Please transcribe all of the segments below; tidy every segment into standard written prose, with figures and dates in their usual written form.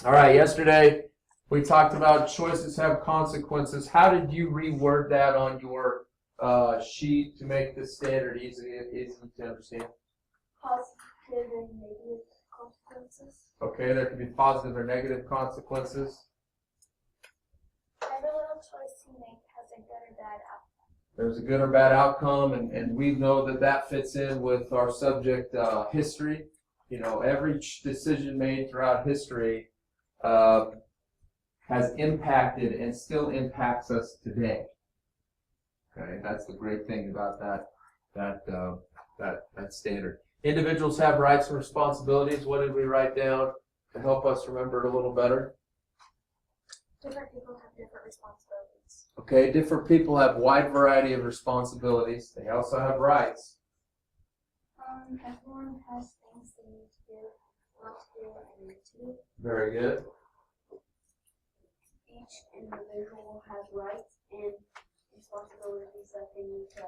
All right, yesterday we talked about choices have consequences. How did you reword that on your sheet to make this standard easy to understand? Positive and negative consequences. Okay, there can be positive or negative consequences. Every little choice you make has a good or bad outcome. There's a good or bad outcome, and we know that that fits in with our subject, history. You know, every decision made throughout history has impacted and still impacts us today. Okay, that's the great thing about that standard. Individuals have rights and responsibilities. What did we write down to help us remember it a little better? Different people have different responsibilities. Okay, different people have a wide variety of responsibilities. They also have rights. Everyone has things they need to do, want to do, and need to do. Very good. Each individual has rights and responsibilities that they need to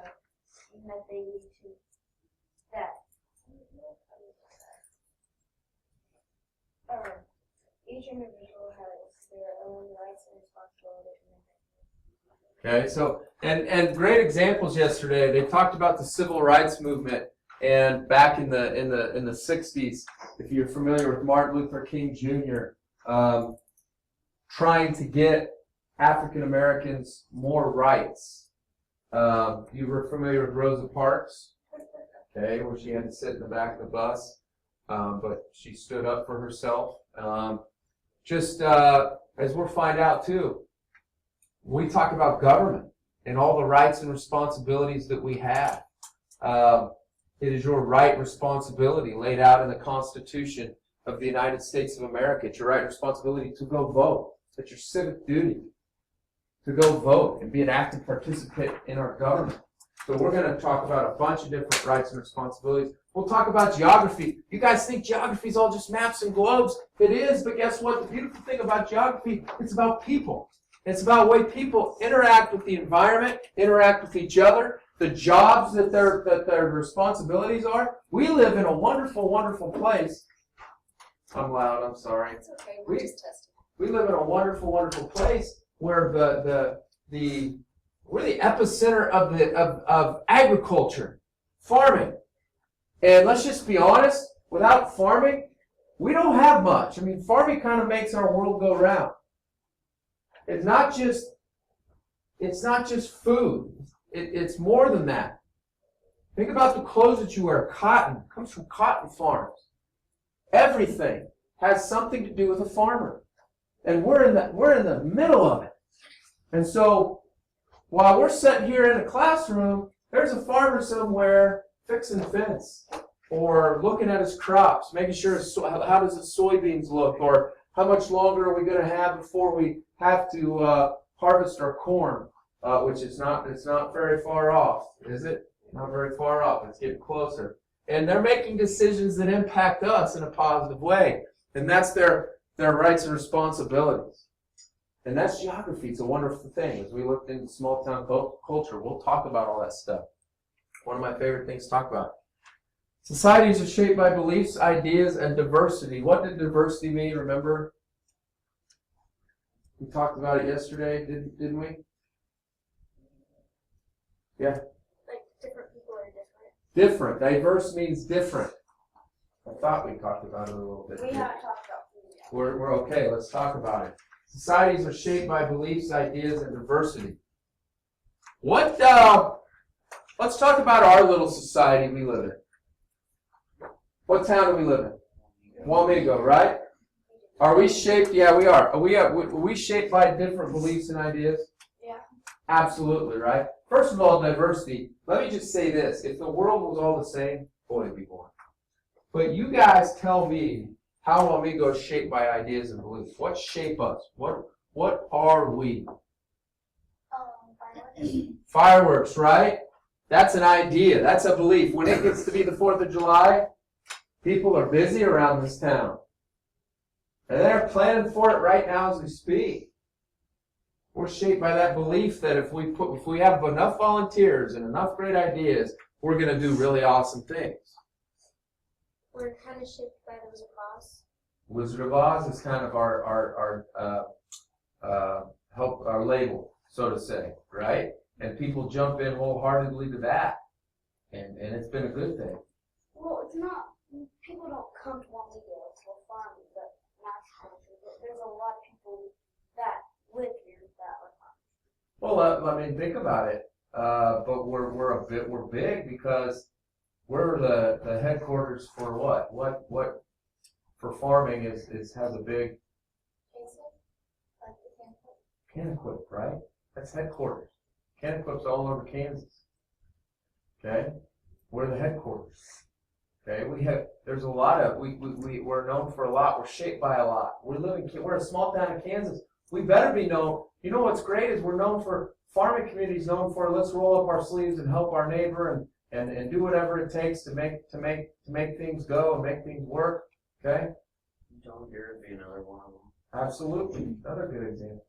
each individual has their own rights and responsibilities. Okay, so and great examples yesterday. They talked about the civil rights movement, and back in the 60s, if you're familiar with Martin Luther King Jr., trying to get African Americans more rights. You were familiar with Rosa Parks, okay, where she had to sit in the back of the bus, but she stood up for herself. As we'll find out too, we talk about government and all the rights and responsibilities that we have. It is your right and responsibility laid out in the Constitution of the United States of America. It's your right and responsibility to go vote. It's your civic duty to go vote and be an active participant in our government. So we're going to talk about a bunch of different rights and responsibilities. We'll talk about geography. You guys think geography is all just maps and globes? It is, but guess what? The beautiful thing about geography, it's about people. It's about the way people interact with the environment, interact with each other, the jobs that their responsibilities are. We live in a wonderful, wonderful place. I'm loud, I'm sorry. It's okay, we're just testing. We live in a wonderful, wonderful place where we're the epicenter of agriculture, farming. And let's just be honest, without farming, we don't have much. I mean, farming kind of makes our world go round. It's not just food. It's more than that. Think about the clothes that you wear. Cotton comes from cotton farms. Everything has something to do with a farmer. And we're in the middle of it. And so while we're sitting here in a classroom, there's a farmer somewhere fixing fence or looking at his crops, making sure how does his soybeans look, or how much longer are we going to have before we have to harvest our corn, which it's not very far off, is it? Not very far off. It's getting closer. And they're making decisions that impact us in a positive way. And that's their rights and responsibilities. And that's geography. It's a wonderful thing. As we look into small town culture, we'll talk about all that stuff. One of my favorite things to talk about. Societies are shaped by beliefs, ideas, and diversity. What did diversity mean? Remember? We talked about it yesterday, didn't we? Yeah. Like different people are different. Different. Diverse means different. I thought we talked about it a little bit. We haven't talked about food yet. We're okay. Let's talk about it. Societies are shaped by beliefs, ideas, and diversity. Let's talk about our little society we live in. What town do we live in? Wamego, right? Are we shaped? Yeah, we are. Are we shaped by different beliefs and ideas? Yeah. Absolutely, right? First of all, diversity. Let me just say this. If the world was all the same, boy, it'd be boring. But you guys tell me how Wamego is shaped by ideas and beliefs. What shape us? What are we? Fireworks. Fireworks, right? That's an idea. That's a belief. When it gets to be the 4th of July, people are busy around this town. And they're planning for it right now as we speak. We're shaped by that belief that if we have enough volunteers and enough great ideas, we're going to do really awesome things. We're kind of shaped by the Wizard of Oz. Wizard of Oz is kind of our help, our label, so to say, right? And people jump in wholeheartedly to that, and it's been a good thing. Well, it's not, people don't come to one weekend to a farm, but there's a lot of people that live here that are farmers. Well, I mean, think about it. But we're big because we're the headquarters for what for farming has a big Kannaquip, right? That's headquarters. Kannaquip's all over Kansas. Okay, we're the headquarters. Okay, there's a lot of we're known for a lot. We're shaped by a lot. We're a small town in Kansas. We better be known. You know what's great is we're known for farming communities known for let's roll up our sleeves and help our neighbor and do whatever it takes to make things go and make things work. Okay? John Deere would be another one of them. Absolutely. Another good example.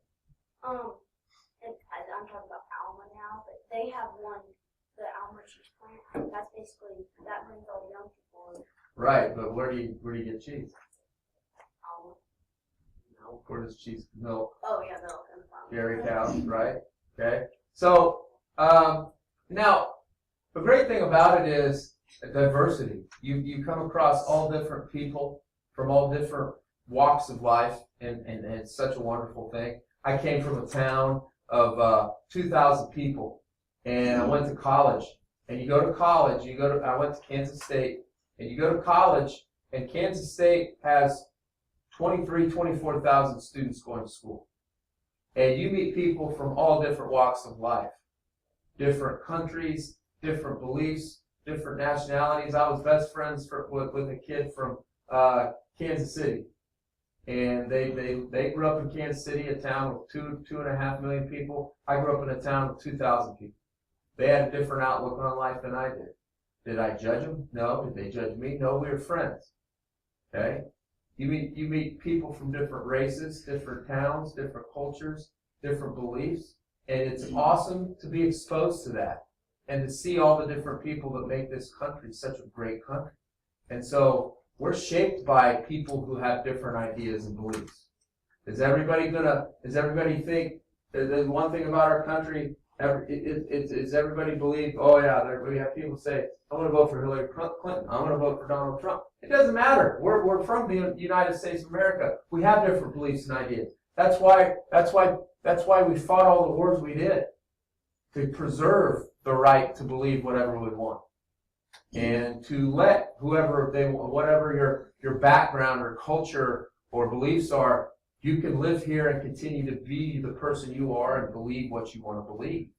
And I'm talking about Alma now, but they have one, the Alma cheese plant. That's basically, that brings all the young people in. Right, but where do you get cheese? Alma. No, where does cheese milk? Oh yeah, milk and farm. Dairy cows, right? Okay. So now the great thing about it is diversity. You come across all different people from all different walks of life, and it's such a wonderful thing. I came from a town of 2,000 people, and I went to college. And you go to college, I went to Kansas State, and you go to college, and Kansas State has 24,000 students going to school. And you meet people from all different walks of life, different countries, different beliefs, different nationalities. I was best friends with a kid from Kansas City. And they grew up in Kansas City, a town with 2.5 million people. I grew up in a town with 2,000 people. They had a different outlook on life than I did. Did I judge them? No. Did they judge me? No. We were friends. Okay? You meet people from different races, different towns, different cultures, different beliefs, and it's awesome to be exposed to that and to see all the different people that make this country such a great country. And so we're shaped by people who have different ideas and beliefs. Does everybody think there's one thing about our country? Does everybody believe? Oh yeah, we have people say, "I'm going to vote for Hillary Clinton. I'm going to vote for Donald Trump." It doesn't matter. We're from the United States of America. We have different beliefs and ideas. That's why we fought all the wars we did, to preserve the right to believe whatever we want, and to let whatever your background or culture or beliefs are, you can live here and continue to be the person you are and believe what you want to believe.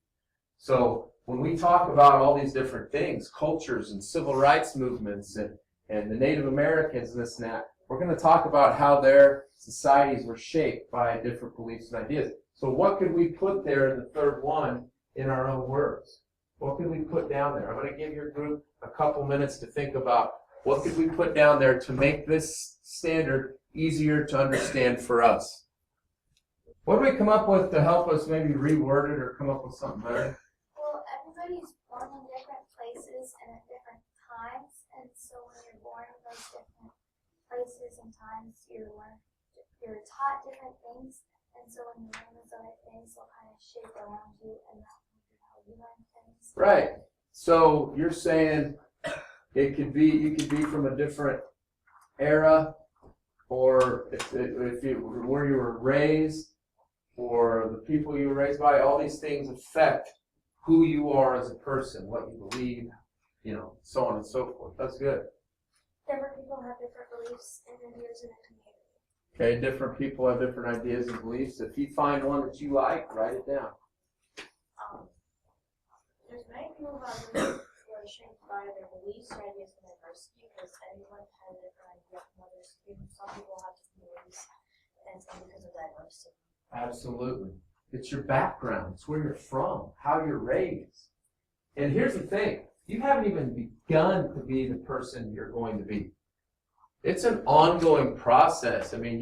So when we talk about all these different things, cultures and civil rights movements and the Native Americans and this and that, we're going to talk about how their societies were shaped by different beliefs and ideas. So what could we put there in the third one in our own words? What could we put down there? I'm going to give your group a couple minutes to think about what could we put down there to make this standard easier to understand for us. What do we come up with to help us maybe reword it or come up with something better? Well, everybody's born in different places and at different times, and so when you're born in those different places and times, you're taught different things, and so when you learn those other things, they'll kind of shape around you and help how you learn things. Right. So you're saying you could be from a different era, or where you were raised, or the people you were raised by. All these things affect who you are as a person, what you believe, so on and so forth. That's good. Different people have different beliefs and ideas in a community. Okay, different people have different ideas and beliefs. If you find one that you like, write it down. There's many people who are shaped by their beliefs or ideas in diversity, because everyone has a different idea from others. Some people have different beliefs, and some because of diversity. Absolutely. It's your background. It's where you're from, how you're raised. And here's the thing. You haven't even begun to be the person you're going to be. It's an ongoing process. I mean,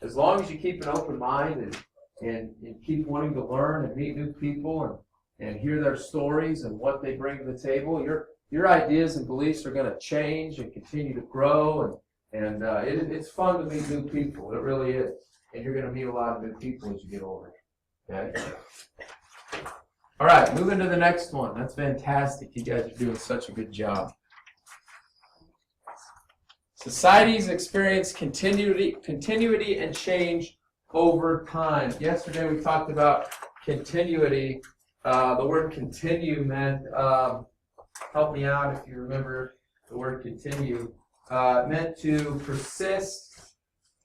as long as you keep an open mind and keep wanting to learn and meet new people and hear their stories and what they bring to the table, your ideas and beliefs are going to change and continue to grow, And it's fun to meet new people. It really is. And you're going to meet a lot of new people as you get older. Okay? All right, moving to the next one. That's fantastic. You guys are doing such a good job. Societies experience continuity and change over time. Yesterday we talked about continuity. The word continue meant, help me out if you remember the word continue, meant to persist.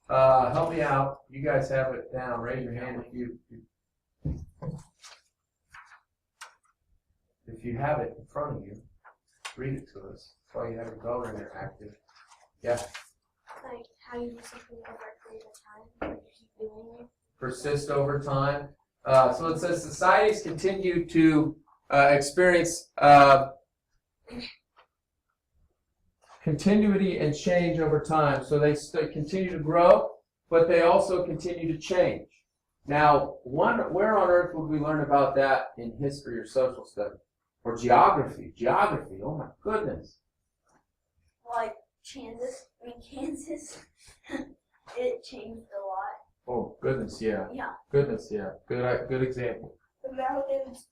Help me out. You guys have it down. Raise your hand if you have it in front of you. Read it to us. While you have your bell ringer active. Yeah. Like how you do something over a period of time, you keep doing it. Persist over time. So it says societies continue to experience continuity and change over time. So they continue to grow, but they also continue to change. Now, where on earth would we learn about that in history or social studies? Or geography? Geography, oh my goodness. Like Kansas, it changed a lot. Oh, goodness, yeah. Yeah. Goodness, yeah. Good example. The mountains,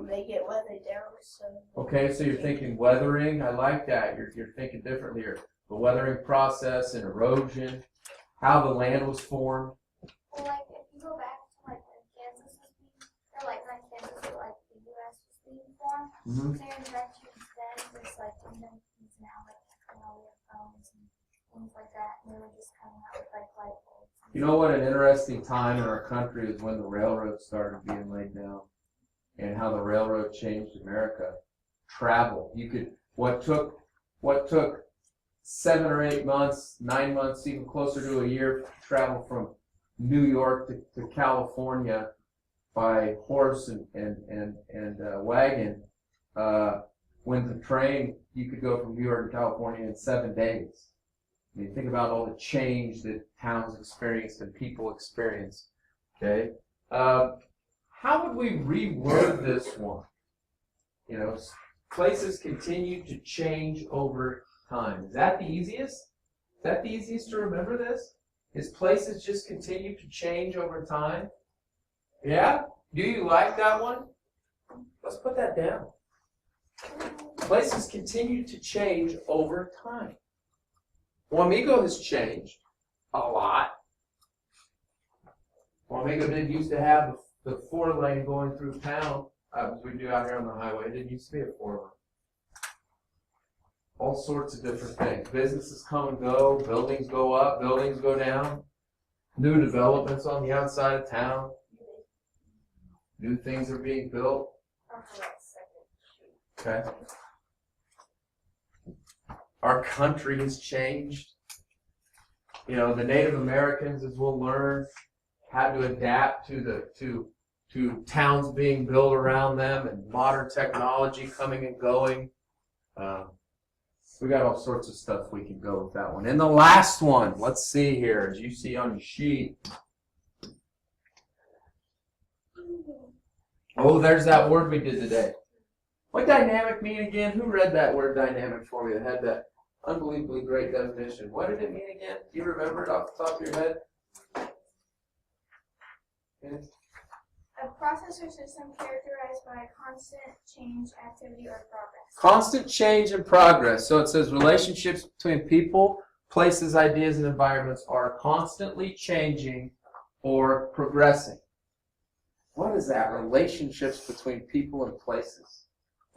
they get weathered down, so. Okay, so you're thinking weathering. I like that. You're thinking differently here. The weathering process and erosion, how the land was formed. Well, like if you go back to like when Kansas was being, or like not Kansas, but like the U.S. was being formed, their inventions then was like inventions now, like we have phones and things like that, and they were just coming out with like light bulbs. You know what an interesting time in our country is when the railroad started being laid down and how the railroad changed America. Travel. What took 7 or 8 months, 9 months, even closer to a year to travel from New York to California by horse and wagon. When the train, you could go from New York to California in 7 days. I mean, think about all the change that towns experienced and people experienced. Okay, how would we reword this one? You know, places continue to change over time. Is that the easiest? Is that the easiest to remember this? Is places just continue to change over time? Yeah? Do you like that one? Let's put that down. Places continue to change over time. Wamego has changed a lot. Wamego didn't used to have the 4-lane going through town as we do out here on the highway. It didn't used to be a 4-lane. All sorts of different things. Businesses come and go. Buildings go up. Buildings go down. New developments on the outside of town. New things are being built. Okay. Our country has changed. You know, the Native Americans, as we'll learn, had to adapt to towns being built around them and modern technology coming and going. We got all sorts of stuff we can go with that one. And the last one, let's see here, as you see on your sheet. Oh, there's that word we did today. What dynamic mean again? Who read that word dynamic for me that had that unbelievably great definition? What did it mean again? Do you remember it off the top of your head? Okay. A process or system characterized by constant change, activity, or progress. Constant change and progress. So it says relationships between people, places, ideas, and environments are constantly changing or progressing. What is that? Relationships between people and places.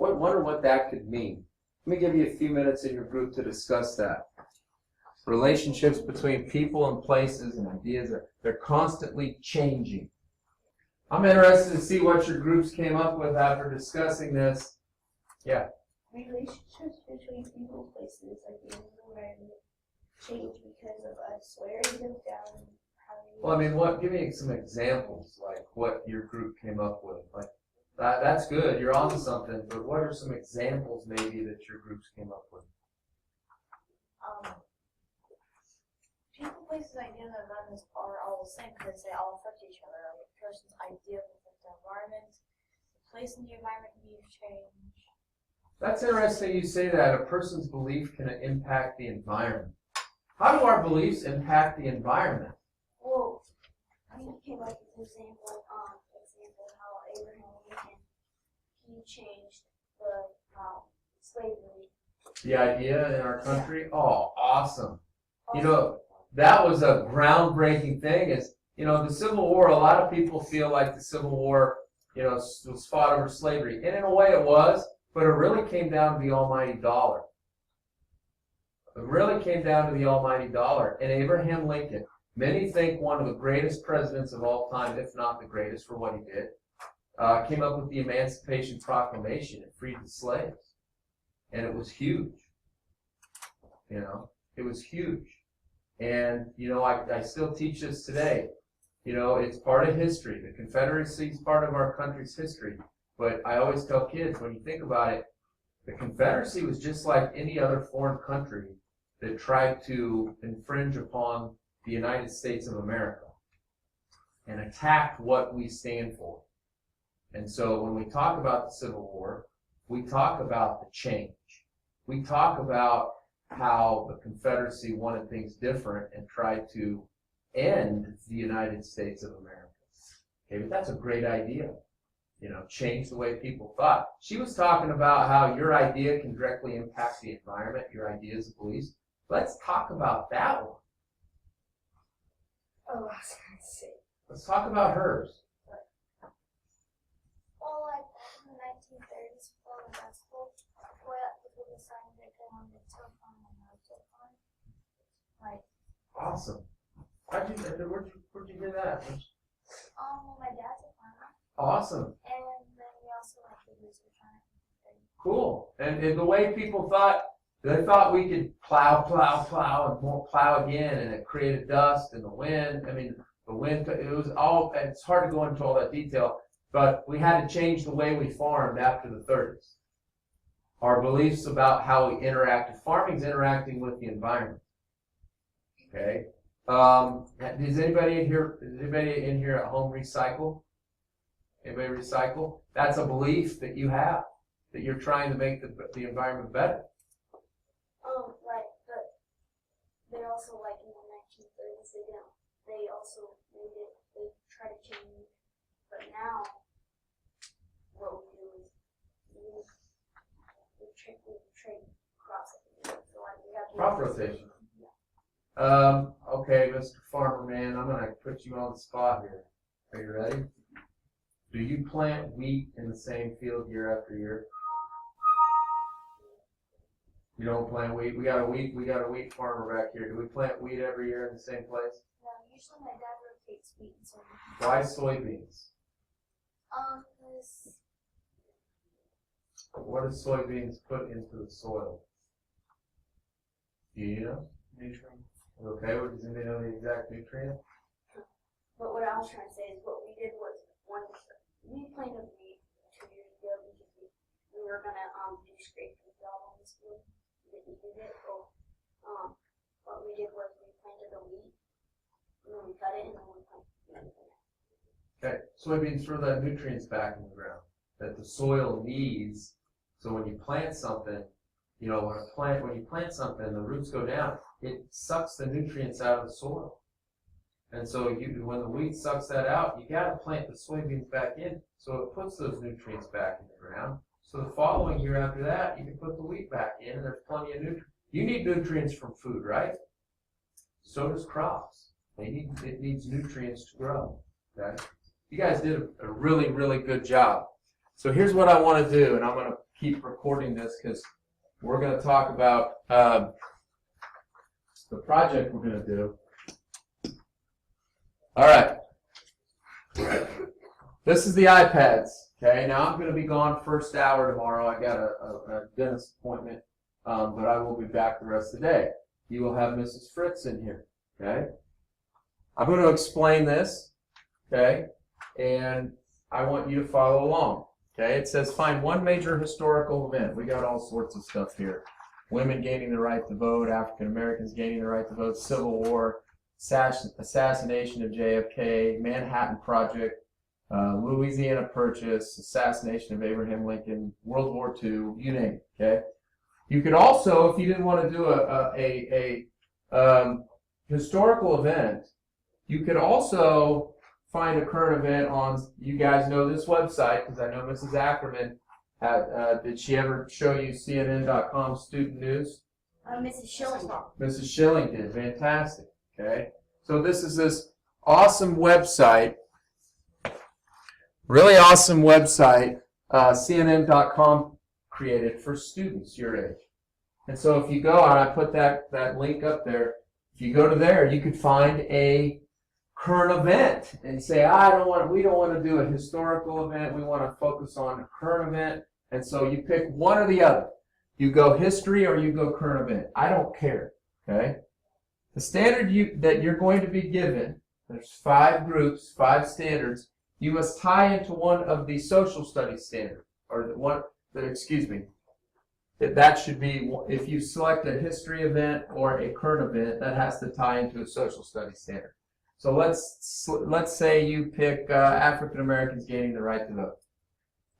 I wonder what that could mean. Let me give you a few minutes in your group to discuss that. Relationships between people and places and ideas, they're constantly changing. I'm interested to see what your groups came up with after discussing this. Yeah. Relationships between people and places, ideas, and environment change because of us wearing them down. Well, I mean, give me some examples, like what your group came up with. Like that's good. You're onto something. But what are some examples maybe that your groups came up with? People, places, ideas, and environments are all the same because they all affect each other. Like a person's idea will affect the environment. The place in the environment can be changed. That's interesting you say that. A person's belief can impact the environment. How do our beliefs impact the environment? Well, we came up with an example how Abraham Lincoln, he changed the slavery. The idea in our country? Oh, awesome. You know, that was a groundbreaking thing. Is, you know, the Civil War, a lot of people feel like the Civil War, you know, was fought over slavery. And in a way it was, but it really came down to the almighty dollar. It really came down to the almighty dollar. And Abraham Lincoln, many think one of the greatest presidents of all time, if not the greatest for what he did, came up with the Emancipation Proclamation and freed the slaves. And it was huge. You know, it was huge. And, you know, I still teach this today. You know, it's part of history. The Confederacy is part of our country's history. But I always tell kids, when you think about it, the Confederacy was just like any other foreign country that tried to infringe upon the United States of America and attacked what we stand for. And so when we talk about the Civil War, we talk about the change. We talk about how the Confederacy wanted things different and tried to end the United States of America. Okay, but that's a great idea. You know, change the way people thought. She was talking about how your idea can directly impact the environment, your ideas and beliefs. Let's talk about that one. Oh, I was going to say. Let's talk about hers. Well, like in the 1930s, before the gospel, where people decided that they wanted to tilt on and no tilt on. Like, Awesome. Where'd you hear that? well, my dad's a farmer, Awesome. and then we also like did research on it. Cool. And the way people thought, they thought we could plow, and more plow again, and it created dust and the wind. I mean, the wind, it was all, it's hard to go into all that detail, but we had to change the way we farmed after the 30s. Our beliefs about how we interacted. Farming's interacting with the environment. Okay? Does anybody in here at home recycle? Anybody recycle? That's a belief that you have, that you're trying to make the environment better. Right, but they also, like, in the 1930s, they also made it, they try to change it, but now, what we do is, we trade crops. So, like, we have Crop rotation. Okay, Mr. Farmer Man, I'm gonna put you on the spot here. Are you ready? Do you plant wheat in the same field year after year? You don't plant wheat. We got a wheat farmer back here. Do we plant wheat every year in the same place? No, usually my dad rotates wheat and soybeans. Why soybeans? Because What does soybeans put into the soil? Do you know? Nutrient. Okay, well, does anybody know the exact nutrient? But what I was trying to say is what we did was we planted wheat 2 years ago because we were gonna do scraping job on this field. We did it. So what we did was we planted the wheat and then we cut it and then we planted it. Okay, soybeans throw that nutrients back in the ground that the soil needs. So when you plant something, you know, when you plant something, the roots go down, it sucks the nutrients out of the soil. And so when the wheat sucks that out, you got to plant the soybeans back in so it puts those nutrients back in the ground. So the following year after that, you can put the wheat back in, and there's plenty of nutrients. You need nutrients from food, right? So does crops. It needs nutrients to grow. Okay? You guys did a really, really good job. So here's what I want to do, and I'm going to keep recording this because we're going to talk about the project we're going to do. All right. This is the iPads. Okay, now I'm going to be gone first hour tomorrow. I got a dentist appointment, but I will be back the rest of the day. You will have Mrs. Fritz in here. Okay, I'm going to explain this. Okay, and I want you to follow along. Okay, it says find one major historical event. We got all sorts of stuff here. Women gaining the right to vote, African Americans gaining the right to vote, Civil War, assassination of JFK, Manhattan Project, Louisiana Purchase, assassination of Abraham Lincoln, World War II, you name it. Okay. You could also, if you didn't want to do historical event, you could also find a current event on, you guys know this website, because I know Mrs. Ackerman, did she ever show you CNN.com student news? Mrs. Schilling. Mrs. Schilling did, fantastic, okay? So this is this awesome website, really awesome website, CNN.com created for students your age. And so if you go, and I put that link up there, if you go to there, you could find a current event and say, we don't want to do a historical event, we want to focus on a current event. And so you pick one or the other. You go history or you go current event. I don't care, okay? The standard that you're going to be given, there's 5 groups, 5 standards, you must tie into one of the social studies standards, or that should be, if you select a history event or a current event, that has to tie into a social studies standard. So let's say you pick African Americans gaining the right to vote.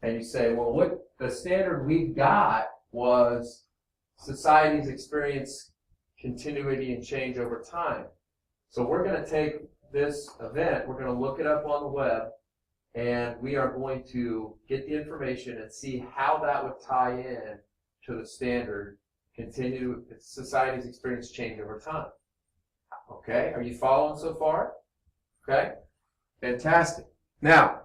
And you say, well, what the standard we got was societies experience continuity and change over time. So we're going to take this event, we're going to look it up on the web, and we are going to get the information and see how that would tie in to the standard societies experience change over time. Okay, are you following so far? Okay, fantastic. Now,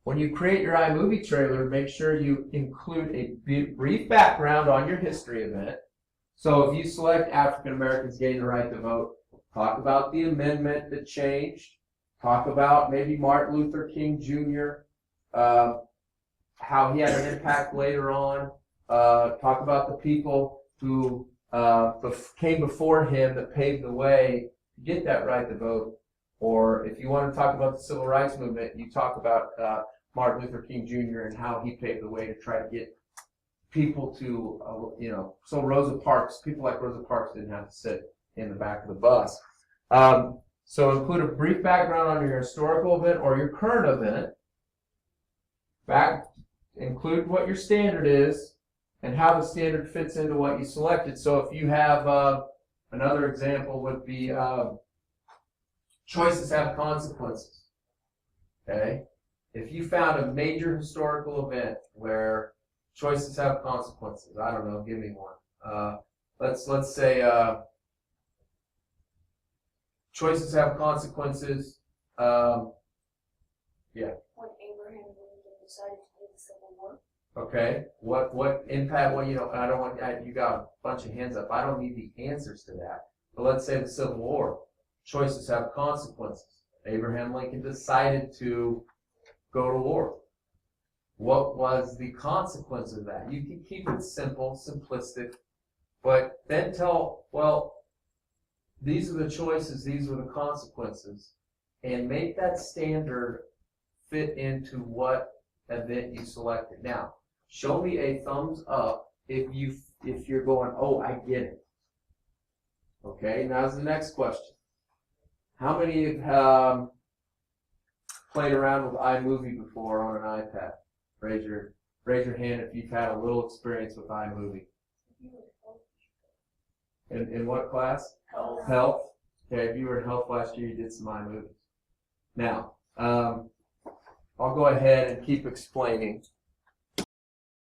when you create your iMovie trailer, make sure you include a brief background on your history event. So if you select African Americans gaining the right to vote, talk about the amendment that changed, talk about maybe Martin Luther King Jr., how he had an impact later on, talk about the people who came before him that paved the way to get that right to vote. Or if you want to talk about the civil rights movement, you talk about Martin Luther King Jr. and how he paved the way to try to get people to, so Rosa Parks, people like Rosa Parks didn't have to sit in the back of the bus. So include a brief background on your historical event or your current event. Include what your standard is and how the standard fits into what you selected. So if you have, another example would be choices have consequences. Okay? If you found a major historical event where choices have consequences, I don't know, give me one. Let's say choices have consequences. When Abraham Lincoln decided to do the Civil War. Okay. What impact? Well, I don't want you got a bunch of hands up. I don't need the answers to that. But let's say the Civil War. Choices have consequences. Abraham Lincoln decided to go to war. What was the consequence of that? You can keep it simple, simplistic, but then these are the choices, these were the consequences, and make that standard fit into what event you selected. Now, show me a thumbs up if you're going, oh, I get it. Okay, now's the next question. How many have played around with iMovie before on an iPad? Raise your hand if you've had a little experience with iMovie. In what class? Health. Okay, if you were in health last year, you did some iMovies. Now, I'll go ahead and keep explaining.